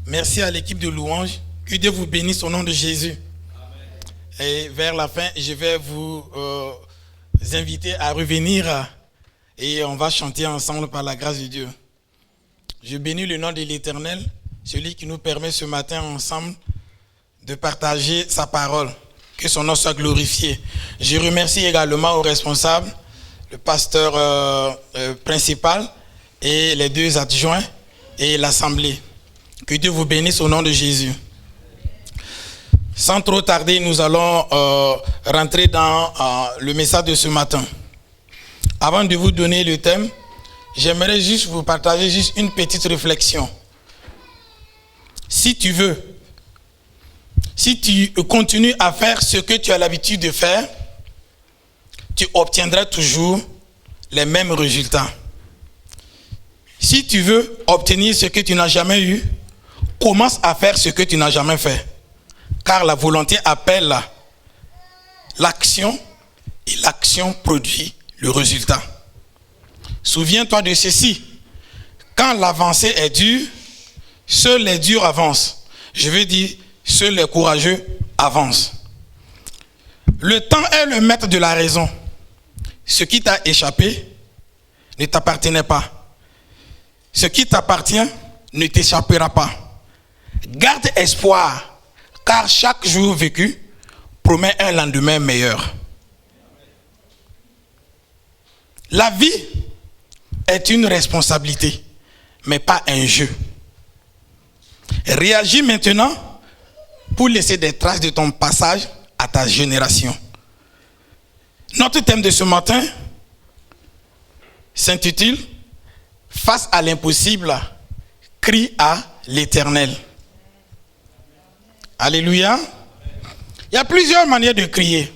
Merci à l'équipe de louange. Que Dieu vous bénisse au nom de Jésus. Amen. Et vers la fin, je vais vous inviter à revenir et on va chanter ensemble par la grâce de Dieu. Je bénis le nom de l'Éternel, celui qui nous permet ce matin ensemble de partager sa parole. Que son nom soit glorifié. Je remercie également aux responsables, le pasteur principal et les deux adjoints et l'assemblée. Que Dieu vous bénisse au nom de Jésus. Sans trop tarder, nous allons rentrer dans le message de ce matin. Avant de vous donner le thème, j'aimerais juste vous partager juste une petite réflexion. Si tu continues à faire ce que tu as l'habitude de faire, tu obtiendras toujours les mêmes résultats. Si tu veux obtenir ce que tu n'as jamais eu, commence à faire ce que tu n'as jamais fait. Car la volonté appelle l'action et l'action produit le résultat. Souviens-toi de ceci. Quand l'avancée est dure, seuls les durs avancent. Je veux dire, seuls les courageux avancent. Le temps est le maître de la raison. Ce qui t'a échappé ne t'appartenait pas. Ce qui t'appartient ne t'échappera pas. Garde espoir, car chaque jour vécu promet un lendemain meilleur. La vie est une responsabilité, mais pas un jeu. Réagis maintenant pour laisser des traces de ton passage à ta génération. Notre thème de ce matin s'intitule « Face à l'impossible, crie à l'Éternel ». Alléluia. Il y a plusieurs manières de crier.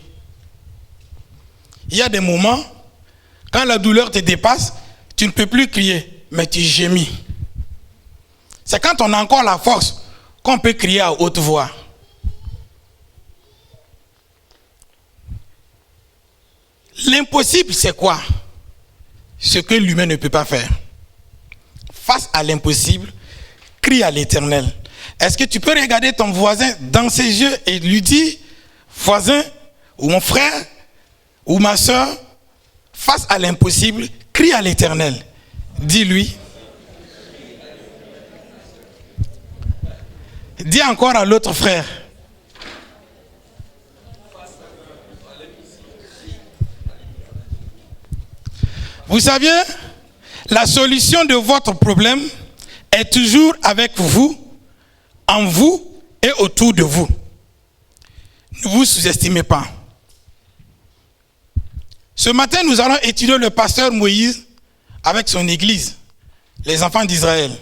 Il y a des moments, quand la douleur te dépasse, tu ne peux plus crier, mais tu gémis. C'est quand on a encore la force qu'on peut crier à haute voix. L'impossible, c'est quoi? Ce que l'humain ne peut pas faire. Face à l'impossible, crie à l'Éternel. Est-ce que tu peux regarder ton voisin dans ses yeux et lui dire, voisin, ou mon frère, ou ma soeur, face à l'impossible, crie à l'Éternel. Dis-lui. Dis encore à l'autre frère. Vous saviez, la solution de votre problème est toujours avec vous, en vous et autour de vous. Ne vous sous-estimez pas. Ce matin, nous allons étudier le pasteur Moïse avec son église, les enfants d'Israël.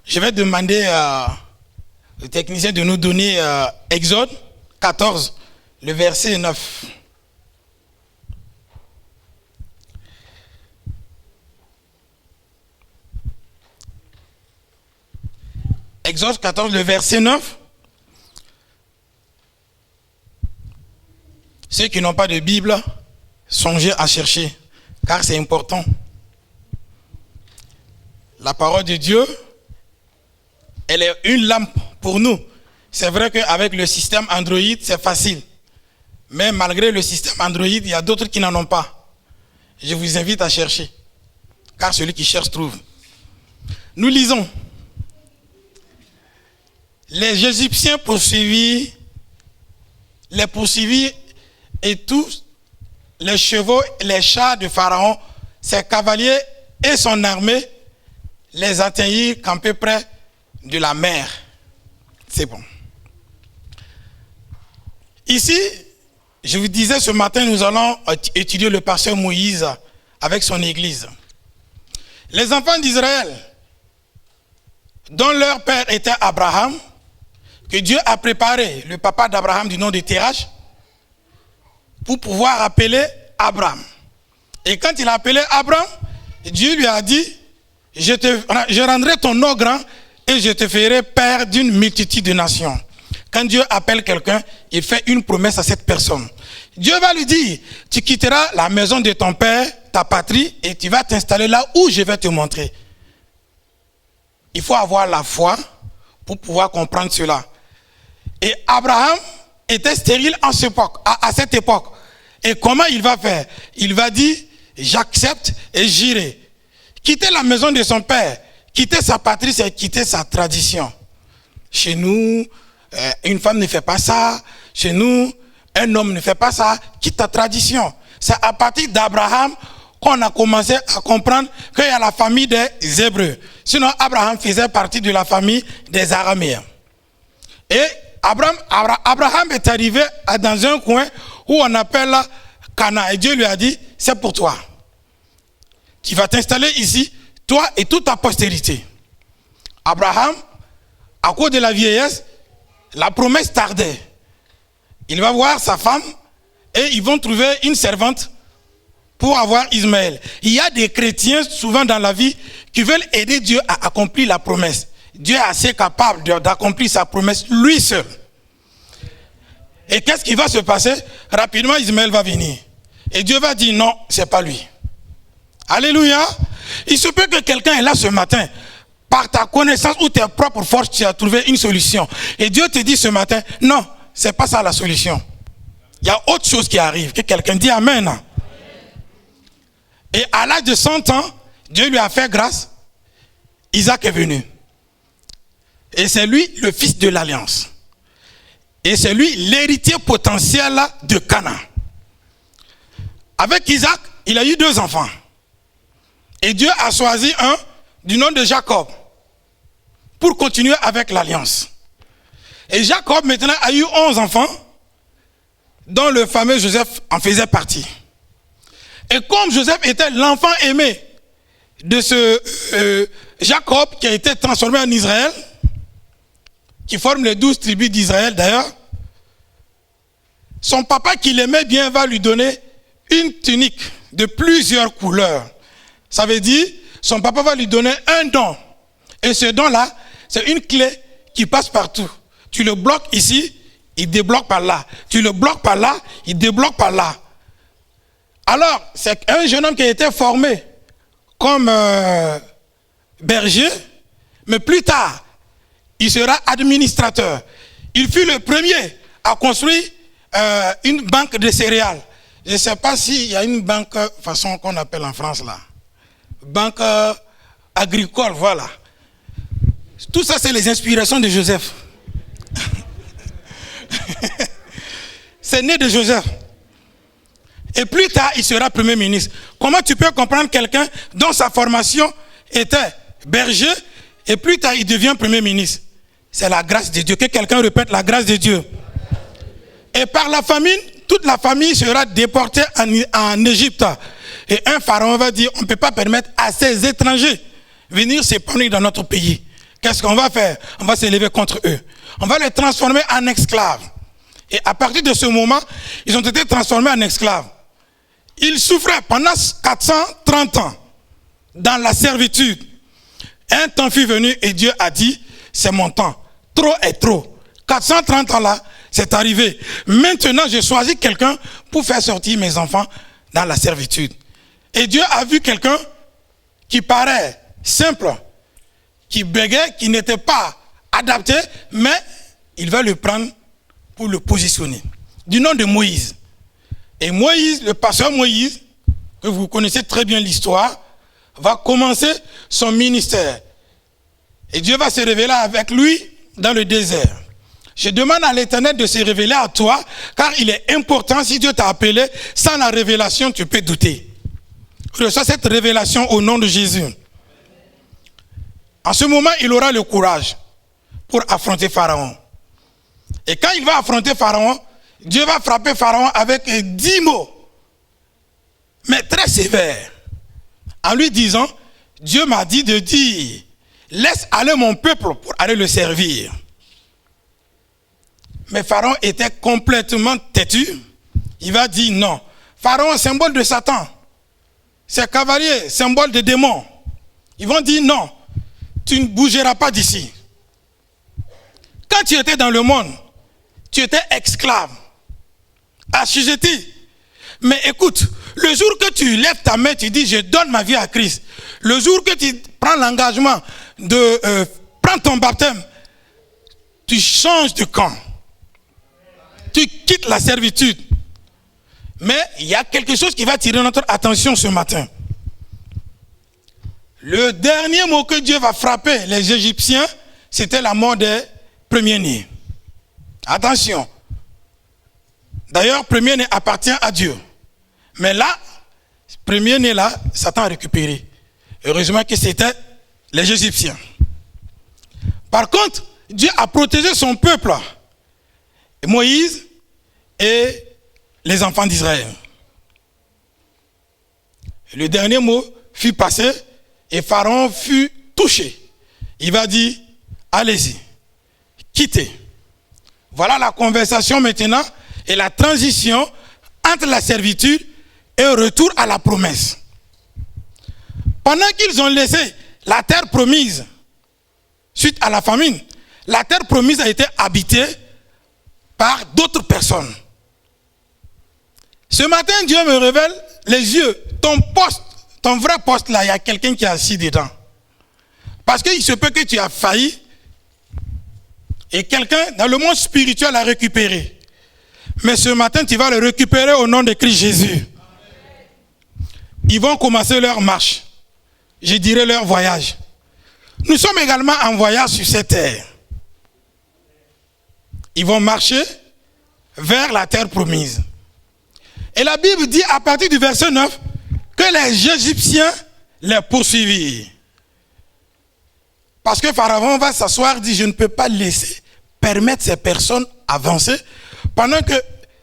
Je vais demander au technicien de nous donner Exode 14, le verset 9. Exode 14, le verset 9. Ceux qui n'ont pas de Bible, songez à chercher, car c'est important. La parole de Dieu, elle est une lampe pour nous. C'est vrai qu'avec le système Android, c'est facile. Mais malgré le système Android, il y a d'autres qui n'en ont pas. Je vous invite à chercher, car celui qui cherche trouve. Nous lisons. Les Égyptiens les poursuivis et tous les chevaux, les chars de Pharaon, ses cavaliers et son armée les atteignirent campés près de la mer. C'est bon. Ici, je vous disais ce matin, nous allons étudier le pasteur Moïse avec son église. Les enfants d'Israël, dont leur père était Abraham, que Dieu a préparé, le papa d'Abraham du nom de Terach, pour pouvoir appeler Abraham. Et quand il a appelé Abraham, Dieu lui a dit, je rendrai ton nom grand et je te ferai père d'une multitude de nations. Quand Dieu appelle quelqu'un, il fait une promesse à cette personne. Dieu va lui dire, tu quitteras la maison de ton père, ta patrie, et tu vas t'installer là où je vais te montrer. il faut avoir la foi pour pouvoir comprendre cela. Et Abraham était stérile à cette époque. Et comment il va faire? Il va dire, j'accepte et j'irai. Quitter la maison de son père, quitter sa patrie, c'est quitter sa tradition. Chez nous, une femme ne fait pas ça. Chez nous, un homme ne fait pas ça. Quitte ta tradition. C'est à partir d'Abraham qu'on a commencé à comprendre qu'il y a la famille des Hébreux. Sinon, Abraham faisait partie de la famille des Araméens. Et Abraham est arrivé dans un coin où on appelle Canaan. Et Dieu lui a dit, c'est pour toi. Tu vas t'installer ici, toi et toute ta postérité. Abraham, à cause de la vieillesse, la promesse tardait. Il va voir sa femme et ils vont trouver une servante pour avoir Ismaël. Il y a des chrétiens souvent dans la vie qui veulent aider Dieu à accomplir la promesse. Dieu est assez capable d'accomplir sa promesse lui seul. Et qu'est-ce qui va se passer? Rapidement, Ismaël va venir. Et Dieu va dire non, c'est pas lui. Alléluia. Il se peut que quelqu'un est là ce matin. Par ta connaissance ou tes propres forces, tu as trouvé une solution. Et Dieu te dit ce matin, non, c'est pas ça la solution. Il y a autre chose qui arrive. Que quelqu'un dit amen. Et à l'âge de 100 ans, Dieu lui a fait grâce. Isaac est venu. Et c'est lui le fils de l'alliance. Et c'est lui l'héritier potentiel de Canaan. Avec Isaac, il a eu 2 enfants. Et Dieu a choisi un du nom de Jacob pour continuer avec l'alliance. Et Jacob maintenant a eu 11 enfants dont le fameux Joseph en faisait partie. Et comme Joseph était l'enfant aimé de ce Jacob qui a été transformé en Israël, qui forme les 12 tribus d'Israël d'ailleurs, son papa qui l'aimait bien va lui donner une tunique de plusieurs couleurs. Ça veut dire, son papa va lui donner un don. Et ce don-là, c'est une clé qui passe partout. Tu le bloques ici, il débloque par là. Tu le bloques par là, il débloque par là. Alors, c'est un jeune homme qui a été formé comme berger, mais plus tard, il sera administrateur. Il fut le premier à construire une banque de céréales. Je ne sais pas s'il y a une banque, façon qu'on appelle en France là. Banque agricole, voilà. Tout ça, c'est les inspirations de Joseph. C'est né de Joseph. Et plus tard, il sera premier ministre. Comment tu peux comprendre quelqu'un dont sa formation était berger et plus tard, il devient premier ministre? C'est la grâce de Dieu. Que quelqu'un répète la grâce de Dieu. Et par la famine, toute la famille sera déportée en Égypte. Et un pharaon va dire, on ne peut pas permettre à ces étrangers venir s'épanouir dans notre pays. Qu'est-ce qu'on va faire? On va s'élever contre eux. On va les transformer en esclaves. Et à partir de ce moment, ils ont été transformés en esclaves. Ils souffraient pendant 430 ans dans la servitude. Un temps fut venu et Dieu a dit, c'est mon temps. Trop est trop. 430 ans là, c'est arrivé. Maintenant, j'ai choisi quelqu'un pour faire sortir mes enfants dans la servitude. Et Dieu a vu quelqu'un qui paraît simple, qui bégait, qui n'était pas adapté, mais il va le prendre pour le positionner. Du nom de Moïse. Et Moïse, le pasteur Moïse, que vous connaissez très bien l'histoire, va commencer son ministère. Et Dieu va se révéler avec lui dans le désert. Je demande à l'Éternel de se révéler à toi, car il est important, si Dieu t'a appelé, sans la révélation, tu peux douter. Reçois cette révélation au nom de Jésus. En ce moment, il aura le courage pour affronter Pharaon. Et quand il va affronter Pharaon, Dieu va frapper Pharaon avec 10 mots, mais très sévères, en lui disant, Dieu m'a dit de dire, laisse aller mon peuple pour aller le servir. Mais Pharaon était complètement têtu. Il va dire non. Pharaon, symbole de Satan. C'est cavalier, symbole de démon. Ils vont dire non, tu ne bougeras pas d'ici. Quand tu étais dans le monde, tu étais esclave, assujetti. Mais écoute, le jour que tu lèves ta main, tu dis je donne ma vie à Christ. Le jour que tu prends l'engagement de prendre ton baptême, tu changes de camp. Tu quittes la servitude. Mais il y a quelque chose qui va attirer notre attention ce matin. Le dernier mot que Dieu va frapper les Égyptiens, c'était la mort des premiers-nés. Attention. D'ailleurs, premier-né appartient à Dieu. Mais là, premier-né là, Satan a récupéré. Heureusement que c'était les Égyptiens. Par contre, Dieu a protégé son peuple, Moïse et les enfants d'Israël. Le dernier mot fut passé et Pharaon fut touché. Il va dire, allez-y, quittez. Voilà la conversation maintenant et la transition entre la servitude et le retour à la promesse. Pendant qu'ils ont laissé la terre promise, suite à la famine, la terre promise a été habitée par d'autres personnes. Ce matin, Dieu me révèle les yeux. Ton poste, ton vrai poste là, il y a quelqu'un qui est assis dedans. Parce qu'il se peut que tu as failli et quelqu'un dans le monde spirituel l'a récupéré. Mais ce matin, tu vas le récupérer au nom de Christ Jésus. Ils vont commencer leur marche. Je dirais leur voyage. Nous sommes également en voyage sur cette terre. Ils vont marcher vers la terre promise. Et la Bible dit à partir du verset 9 que les Égyptiens les poursuivirent. Parce que Pharaon va s'asseoir et dit, je ne peux pas laisser permettre ces personnes avancer pendant que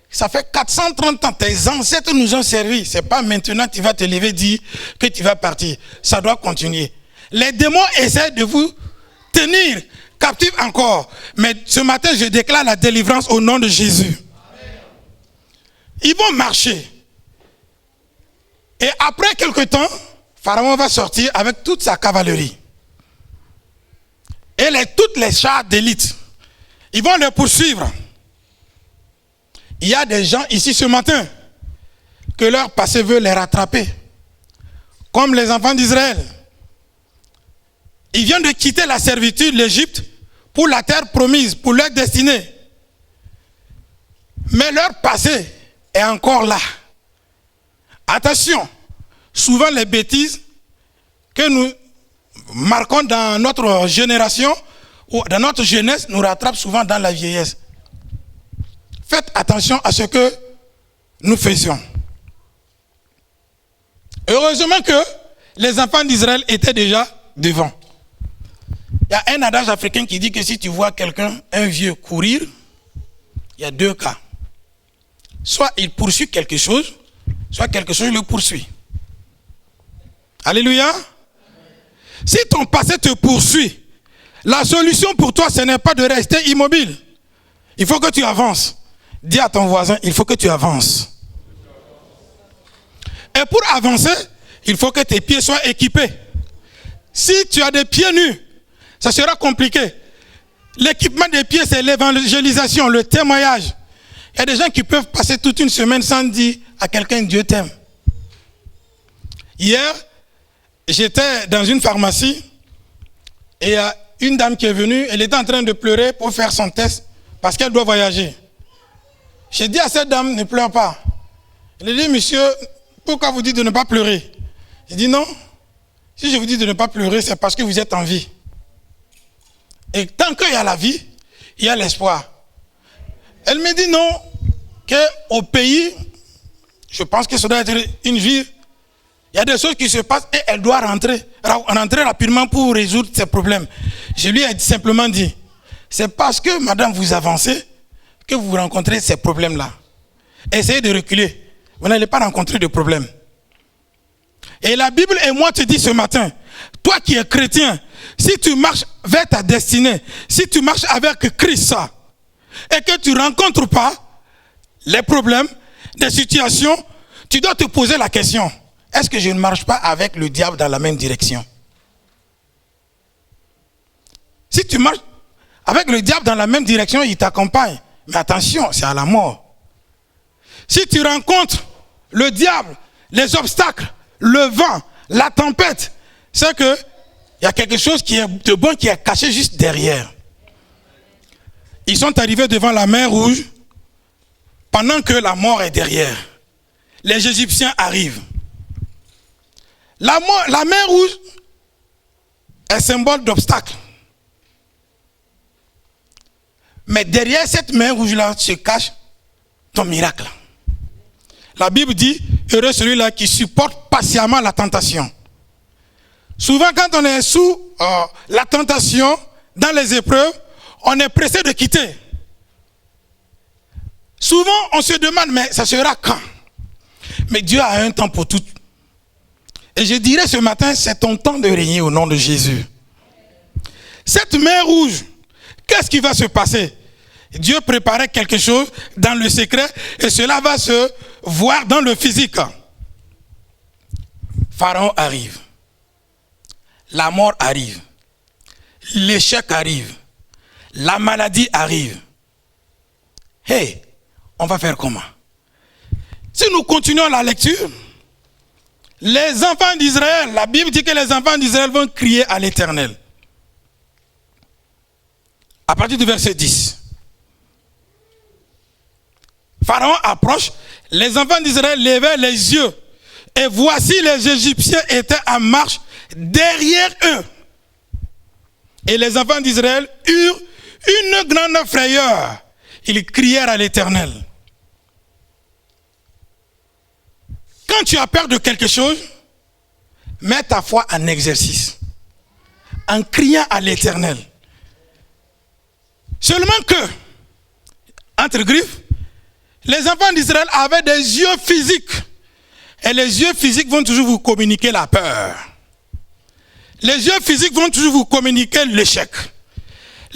ça fait 430 ans, tes ancêtres nous ont servi. Ce n'est pas maintenant que tu vas te lever et dire que tu vas partir. Ça doit continuer. Les démons essaient de vous tenir captifs encore. Mais ce matin, je déclare la délivrance au nom de Jésus. Ils vont marcher. Et après quelque temps, Pharaon va sortir avec toute sa cavalerie. Et toutes les chars d'élite. Ils vont les poursuivre. Il y a des gens ici ce matin que leur passé veut les rattraper. Comme les enfants d'Israël. Ils viennent de quitter la servitude, l'Égypte, pour la terre promise, pour leur destinée. Mais leur passé est encore là. Attention, souvent les bêtises que nous marquons dans notre génération ou dans notre jeunesse nous rattrapent souvent dans la vieillesse. Faites attention à ce que nous faisions. Heureusement que les enfants d'Israël étaient déjà devant. Il y a un adage africain qui dit que si tu vois quelqu'un, un vieux, courir, il y a deux cas. Soit il poursuit quelque chose, soit quelque chose le poursuit. Alléluia. Si ton passé te poursuit, la solution pour toi, ce n'est pas de rester immobile. Il faut que tu avances. Dis à ton voisin, il faut que tu avances. Et pour avancer, il faut que tes pieds soient équipés. Si tu as des pieds nus, ça sera compliqué. L'équipement des pieds, c'est l'évangélisation, le témoignage. Il y a des gens qui peuvent passer toute une semaine sans dire à quelqu'un Dieu t'aime. Hier, j'étais dans une pharmacie et il y a une dame qui est venue, elle était en train de pleurer pour faire son test parce qu'elle doit voyager. J'ai dit à cette dame, ne pleure pas. Elle a dit, monsieur, pourquoi vous dites de ne pas pleurer? J'ai dit non, si je vous dis de ne pas pleurer, c'est parce que vous êtes en vie. Et tant qu'il y a la vie, il y a l'espoir. Elle me dit non, qu'au pays, je pense que ça doit être une vie, il y a des choses qui se passent et elle doit rentrer rapidement pour résoudre ses problèmes. Je lui ai simplement dit, c'est parce que madame vous avancez que vous rencontrez ces problèmes-là. Essayez de reculer, vous n'allez pas rencontrer de problème. Et la Bible et moi te dit ce matin, toi qui es chrétien, si tu marches vers ta destinée, si tu marches avec Christ, et que tu ne rencontres pas les problèmes, des situations, tu dois te poser la question, est-ce que je ne marche pas avec le diable dans la même direction? Si tu marches avec le diable dans la même direction, il t'accompagne. Mais attention, c'est à la mort. Si tu rencontres le diable, les obstacles, le vent, la tempête, c'est que Il y a quelque chose qui est de bon qui est caché juste derrière. Ils sont arrivés devant la mer Rouge pendant que la mort est derrière. Les Égyptiens arrivent. La mer Rouge est symbole d'obstacle. Mais derrière cette mer rouge-là se cache ton miracle. La Bible dit, heureux celui-là qui supporte patiemment la tentation. Souvent quand on est sous la tentation, dans les épreuves, on est pressé de quitter. Souvent on se demande, mais ça sera quand? Mais Dieu a un temps pour tout. Et je dirais ce matin, c'est ton temps de régner au nom de Jésus. Cette mer rouge, qu'est-ce qui va se passer? Dieu préparait quelque chose dans le secret et cela va se voir dans le physique. Pharaon arrive. La mort arrive. L'échec arrive. La maladie arrive. Hey, on va faire comment? Si nous continuons la lecture, les enfants d'Israël, la Bible dit que les enfants d'Israël vont crier à l'Éternel. À partir du verset 10. Pharaon approche, les enfants d'Israël levaient les yeux et voici les Égyptiens étaient en marche derrière eux. Et les enfants d'Israël eurent une grande frayeur. Ils crièrent à l'Éternel. Quand tu as peur de quelque chose, mets ta foi en exercice. En criant à l'Éternel. Seulement que, entre griffes, les enfants d'Israël avaient des yeux physiques. Et les yeux physiques vont toujours vous communiquer la peur. Les yeux physiques vont toujours vous communiquer l'échec.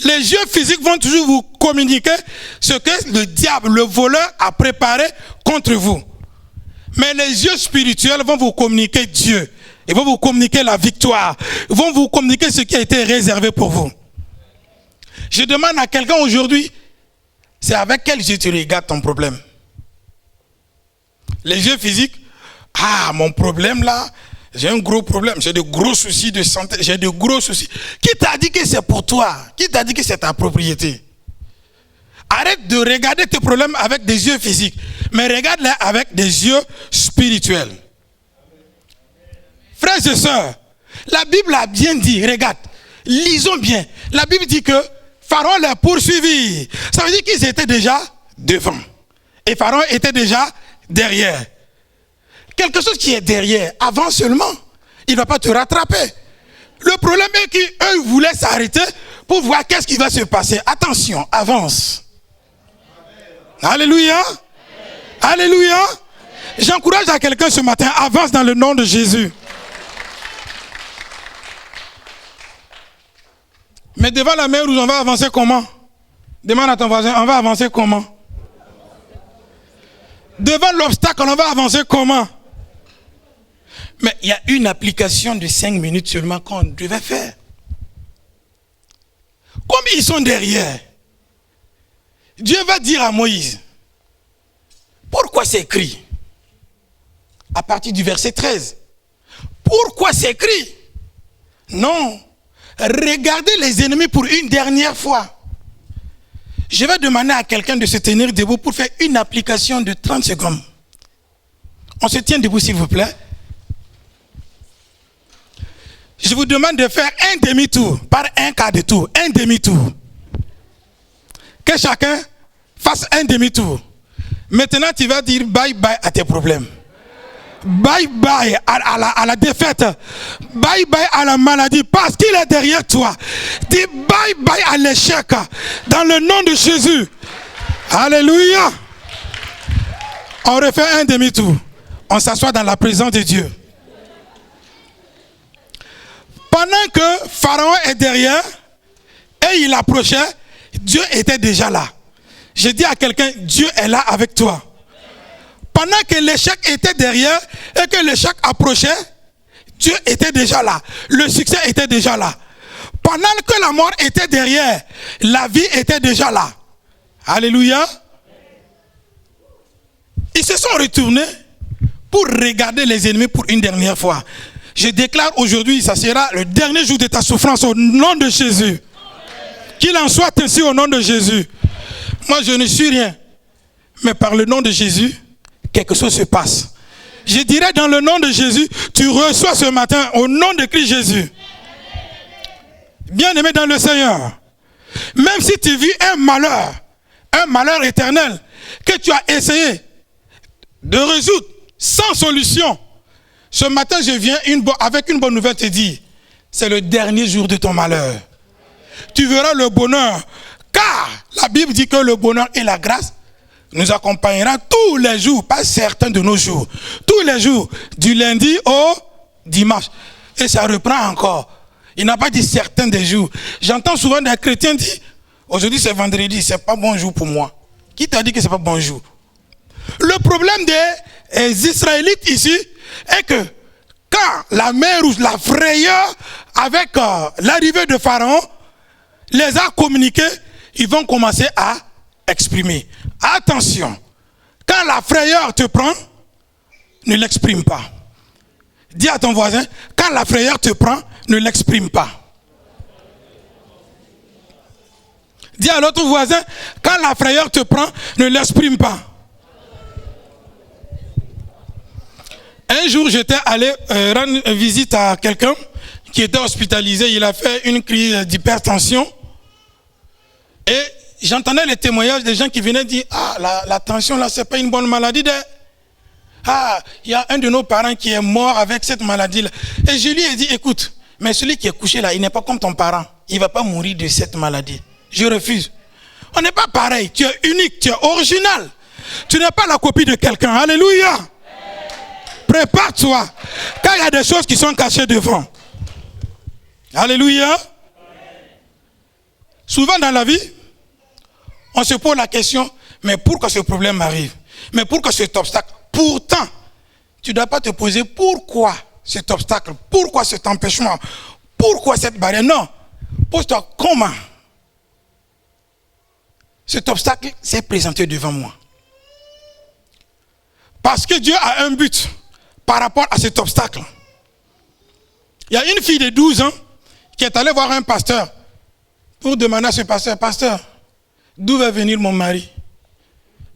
Les yeux physiques vont toujours vous communiquer ce que le diable, le voleur, a préparé contre vous. Mais les yeux spirituels vont vous communiquer Dieu. Ils vont vous communiquer la victoire. Ils vont vous communiquer ce qui a été réservé pour vous. Je demande à quelqu'un aujourd'hui, c'est avec quel yeux tu regardes ton problème? Les yeux physiques, ah, mon problème là, j'ai un gros problème, j'ai de gros soucis de santé, j'ai de gros soucis. Qui t'a dit que c'est pour toi? Qui t'a dit que c'est ta propriété? Arrête de regarder tes problèmes avec des yeux physiques, mais regarde-les avec des yeux spirituels. Frères et sœurs, la Bible a bien dit, regarde, lisons bien. La Bible dit que Pharaon les poursuivit. Ça veut dire qu'ils étaient déjà devant. Et Pharaon était déjà derrière. Quelque chose qui est derrière, avant seulement, il ne va pas te rattraper. Le problème est qu'eux voulaient s'arrêter pour voir qu'est-ce qui va se passer. Attention, avance. Alléluia. Alléluia. J'encourage à quelqu'un ce matin, avance dans le nom de Jésus. Mais devant la mer Rouge, on va avancer comment? Demande à ton voisin, on va avancer comment? Devant l'obstacle, on va avancer comment? Mais il y a une application de 5 minutes seulement qu'on devait faire. Comme ils sont derrière, Dieu va dire à Moïse, pourquoi c'est écrit? À partir du verset 13. Pourquoi c'est écrit? Non. Regardez les ennemis pour une dernière fois. Je vais demander à quelqu'un de se tenir debout pour faire une application de 30 secondes. On se tient debout s'il vous plaît. Je vous demande de faire un demi-tour, par un quart de tour, un demi-tour. Que chacun fasse un demi-tour. Maintenant tu vas dire bye bye à tes problèmes. Bye bye à la défaite. Bye bye à la maladie parce qu'il est derrière toi. Dis bye bye à l'échec dans le nom de Jésus. Alléluia. On refait un demi-tour. On s'assoit dans la présence de Dieu. Pendant que Pharaon est derrière et il approchait, Dieu était déjà là. Je dis à quelqu'un, Dieu est là avec toi. Pendant que l'échec était derrière et que l'échec approchait, Dieu était déjà là. Le succès était déjà là. Pendant que la mort était derrière, la vie était déjà là. Alléluia. Ils se sont retournés pour regarder les ennemis pour une dernière fois. Je déclare aujourd'hui, ça sera le dernier jour de ta souffrance au nom de Jésus. Qu'il en soit ainsi au nom de Jésus. Moi, je ne suis rien. Mais par le nom de Jésus, quelque chose se passe. Je dirais dans le nom de Jésus, tu reçois ce matin au nom de Christ Jésus. Bien-aimé dans le Seigneur, même si tu vis un malheur éternel, que tu as essayé de résoudre sans solution, ce matin je viens avec une bonne nouvelle te dire, c'est le dernier jour de ton malheur. Tu verras le bonheur, car la Bible dit que le bonheur et la grâce nous accompagnera tous les jours, pas certains de nos jours, tous les jours, du lundi au dimanche. Et ça reprend encore. Il n'a pas dit certains des jours. J'entends souvent des chrétiens dire, aujourd'hui c'est vendredi, c'est pas bon jour pour moi. Qui t'a dit que c'est pas bon jour? Le problème des Israélites ici est que quand la mer Rouge, la frayeur avec l'arrivée de Pharaon les a communiqués, ils vont commencer à exprimer. Attention, quand la frayeur te prend, ne l'exprime pas. Dis à ton voisin, quand la frayeur te prend, ne l'exprime pas. Dis à l'autre voisin, quand la frayeur te prend, ne l'exprime pas. Un jour, j'étais allé rendre visite à quelqu'un qui était hospitalisé. Il a fait une crise d'hypertension. Et j'entendais les témoignages des gens qui venaient dire, ah, la tension là, c'est pas une bonne maladie. Ah, il y a un de nos parents qui est mort avec cette maladie-là. Et je lui ai dit, écoute, mais celui qui est couché là, il n'est pas comme ton parent. Il ne va pas mourir de cette maladie. Je refuse. On n'est pas pareil. Tu es unique, tu es original. Tu n'es pas la copie de quelqu'un. Alléluia. Prépare-toi. Car il y a des choses qui sont cachées devant. Alléluia. Souvent dans la vie, on se pose la question, mais pourquoi ce problème arrive? Mais pourquoi cet obstacle? Pourtant, tu ne dois pas te poser pourquoi cet obstacle, pourquoi cet empêchement, pourquoi cette barrière. Non, pose-toi comment cet obstacle s'est présenté devant moi. Parce que Dieu a un but par rapport à cet obstacle. Il y a une fille de 12 ans qui est allée voir un pasteur pour demander à ce pasteur, pasteur, d'où va venir mon mari?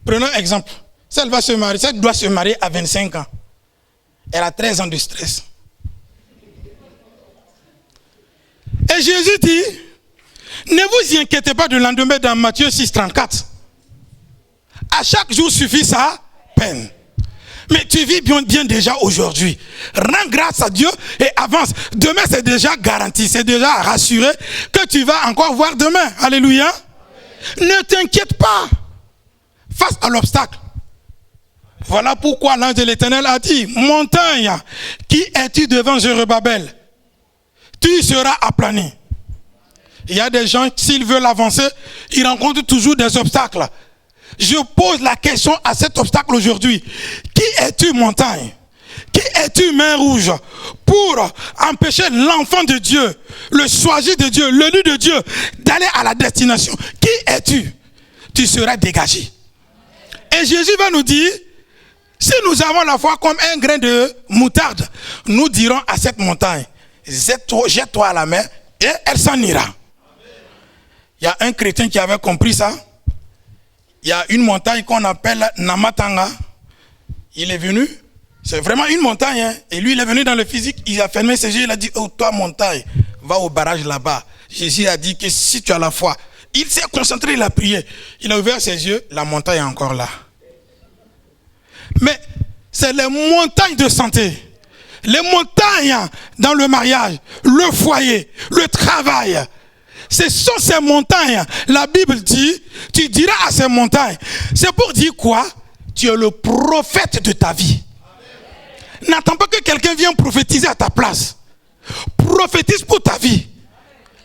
Prenons exemple. Si elle va se marier, si elle doit se marier à 25 ans, elle a 13 ans de stress. Et Jésus dit, ne vous y inquiétez pas de lendemain dans Matthieu 6, 34. À chaque jour suffit sa peine. Mais tu vis bien déjà aujourd'hui. Rends grâce à Dieu et avance. Demain, c'est déjà garanti, c'est déjà rassuré que tu vas encore voir demain. Alléluia. Amen. Ne t'inquiète pas face à l'obstacle. Voilà pourquoi l'ange de l'Éternel a dit, montagne, qui es-tu devant Zorobabel? Tu seras aplani. Il y a des gens, s'ils veulent avancer, ils rencontrent toujours des obstacles. Je pose la question à cet obstacle aujourd'hui. Qui es-tu, montagne? Qui es-tu, mer rouge? Pour empêcher l'enfant de Dieu, le choisi de Dieu, l'élu de Dieu, d'aller à la destination. Qui es-tu? Tu seras dégagé. Et Jésus va nous dire, si nous avons la foi comme un grain de moutarde, nous dirons à cette montagne, jette-toi à la mer et elle s'en ira. Il y a un chrétien qui avait compris ça. Il y a une montagne qu'on appelle Namatanga. Il est venu, c'est vraiment une montagne, hein? Et lui il est venu dans le physique, il a fermé ses yeux, il a dit, oh toi montagne, va au barrage là-bas. Jésus a dit que si tu as la foi, il s'est concentré, il a prié. Il a ouvert ses yeux, la montagne est encore là. Mais c'est les montagnes de santé, les montagnes dans le mariage, le foyer, le travail. Ce sont ces montagnes. La Bible dit, tu diras à ces montagnes. C'est pour dire quoi? Tu es le prophète de ta vie. N'attends pas que quelqu'un vienne prophétiser à ta place. Prophétise pour ta vie.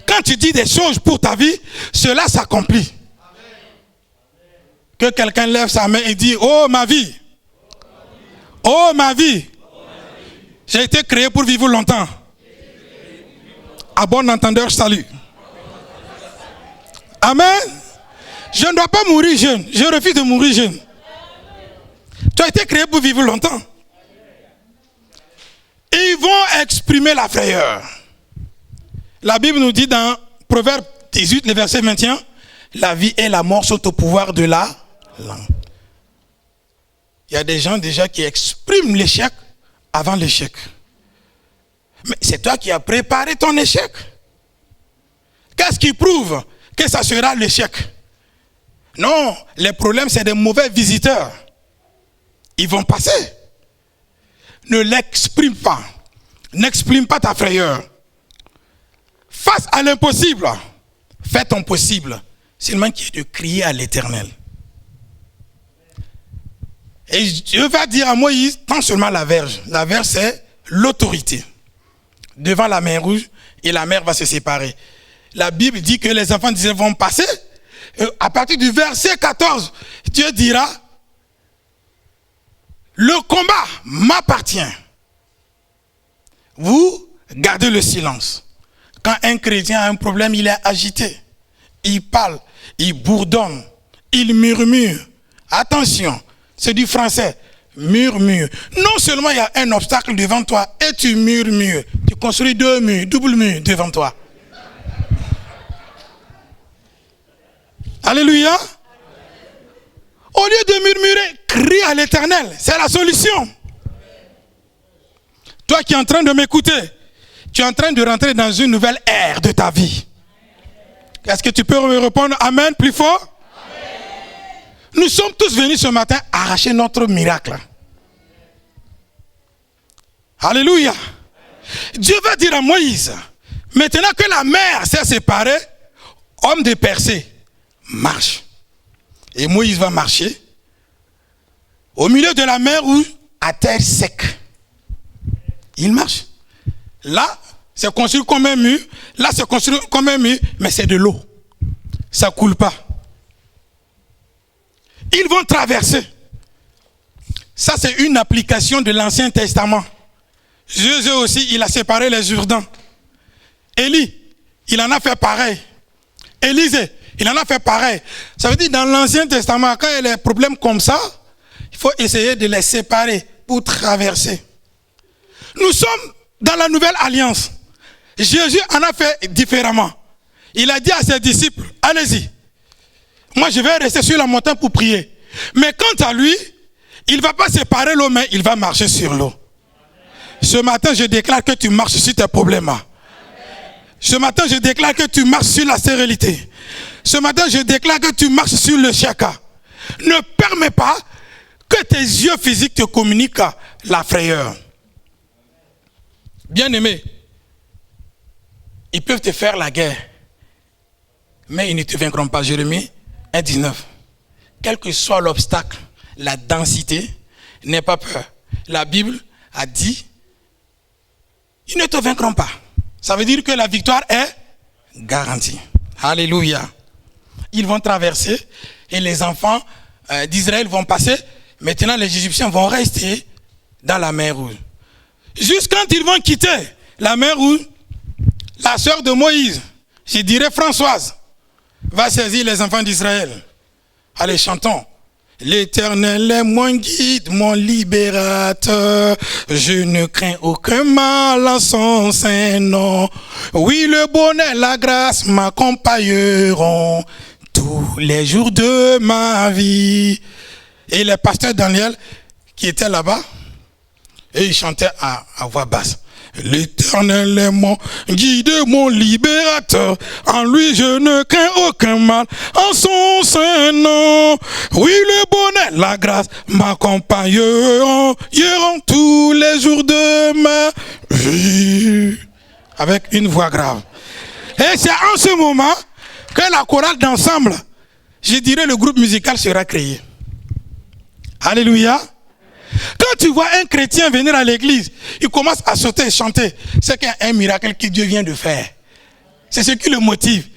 Quand tu dis des choses pour ta vie, cela s'accomplit. Que quelqu'un lève sa main et dit, oh ma vie. Oh ma vie. J'ai été créé pour vivre longtemps. À bon entendeur, salut. Amen. Je ne dois pas mourir jeune. Je refuse de mourir jeune. Tu as été créé pour vivre longtemps. Ils vont exprimer la frayeur. La Bible nous dit dans Proverbe 18, le verset 21, la vie et la mort sont au pouvoir de la langue. Il y a des gens déjà qui expriment l'échec avant l'échec. Mais c'est toi qui as préparé ton échec. Qu'est-ce qui prouve que ça sera l'échec? Non, les problèmes, c'est des mauvais visiteurs. Ils vont passer. Ne l'exprime pas. N'exprime pas ta frayeur. Face à l'impossible, fais ton possible. Seulement qui est de crier à l'Éternel. Et Dieu va dire à Moïse, tends seulement la verge. La verge, c'est l'autorité. Devant la mer rouge, et la mer va se séparer. La Bible dit que les enfants d'Israël vont passer. À partir du verset 14, Dieu dira, le combat m'appartient. Vous gardez le silence. Quand un chrétien a un problème, il est agité. Il parle, il bourdonne, il murmure. Attention, c'est du français. Murmure. Non seulement il y a un obstacle devant toi et tu murmures. Tu construis deux murs, double mur devant toi. Alléluia. Au lieu de murmurer, crie à l'Éternel. C'est la solution. Toi qui es en train de m'écouter, tu es en train de rentrer dans une nouvelle ère de ta vie. Est-ce que tu peux me répondre Amen plus fort? Amen. Nous sommes tous venus ce matin arracher notre miracle. Alléluia. Dieu va dire à Moïse, maintenant que la mer s'est séparée, homme de percée, marche. Et Moïse va marcher au milieu de la mer ou à terre sec. Il marche. Là, c'est construit comme un mur. Là, c'est construit comme un mur, mais c'est de l'eau. Ça ne coule pas. Ils vont traverser. Ça, c'est une application de l'Ancien Testament. Jésus aussi, il a séparé les Jourdains. Élie, il en a fait pareil. Élisée, il en a fait pareil. Ça veut dire dans l'Ancien Testament, quand il y a des problèmes comme ça, il faut essayer de les séparer pour traverser. Nous sommes dans la nouvelle alliance. Jésus en a fait différemment. Il a dit à ses disciples, allez-y. Moi, je vais rester sur la montagne pour prier. Mais quant à lui, il ne va pas séparer l'eau, mais il va marcher sur l'eau. Ce matin, je déclare que tu marches sur tes problèmes. Ce matin, je déclare que tu marches sur la stérilité. Ce matin, je déclare que tu marches sur le chaka. Ne permets pas que tes yeux physiques te communiquent la frayeur. Bien-aimé, ils peuvent te faire la guerre, mais ils ne te vaincront pas. Jérémie 1,19. Quel que soit l'obstacle, la densité, n'aie pas peur. La Bible a dit, ils ne te vaincront pas. Ça veut dire que la victoire est garantie. Alléluia. Ils vont traverser et les enfants d'Israël vont passer. Maintenant, les Égyptiens vont rester dans la mer Rouge. Juste quand ils vont quitter la mer Rouge, la sœur de Moïse, je dirais Françoise, va saisir les enfants d'Israël. Allez, chantons. L'Éternel est mon guide, mon libérateur. Je ne crains aucun mal en son saint nom. Oui, le bonheur, la grâce m'accompagneront tous les jours de ma vie. Et le pasteur Daniel, qui était là-bas, et il chantait à voix basse. L'Éternel est mon guide, mon libérateur. En lui je ne crains aucun mal. En son saint nom. Oui, le bonheur, la grâce m'accompagneront tous les jours de ma vie. Avec une voix grave. Et c'est en ce moment que la chorale d'ensemble, je dirais le groupe musical sera créé. Alléluia. Quand tu vois un chrétien venir à l'église, il commence à sauter et chanter. C'est qu'il y a un miracle que Dieu vient de faire. C'est ce qui le motive.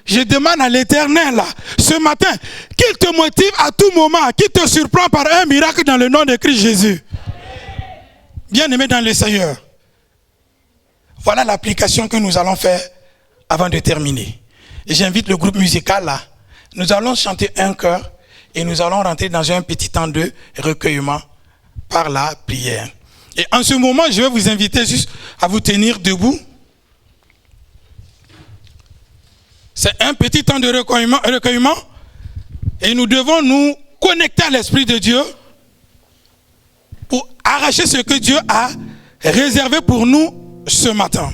Je demande à l'Éternel, ce matin, qu'il te motive à tout moment, qu'il te surprend par un miracle dans le nom de Christ Jésus. Bien-aimé dans le Seigneur. Voilà l'application que nous allons faire avant de terminer. Et j'invite le groupe musical là. Nous allons chanter un chœur et nous allons rentrer dans un petit temps de recueillement par la prière. Et en ce moment, je vais vous inviter juste à vous tenir debout. C'est un petit temps de recueillement. Et nous devons nous connecter à l'Esprit de Dieu pour arracher ce que Dieu a réservé pour nous ce matin.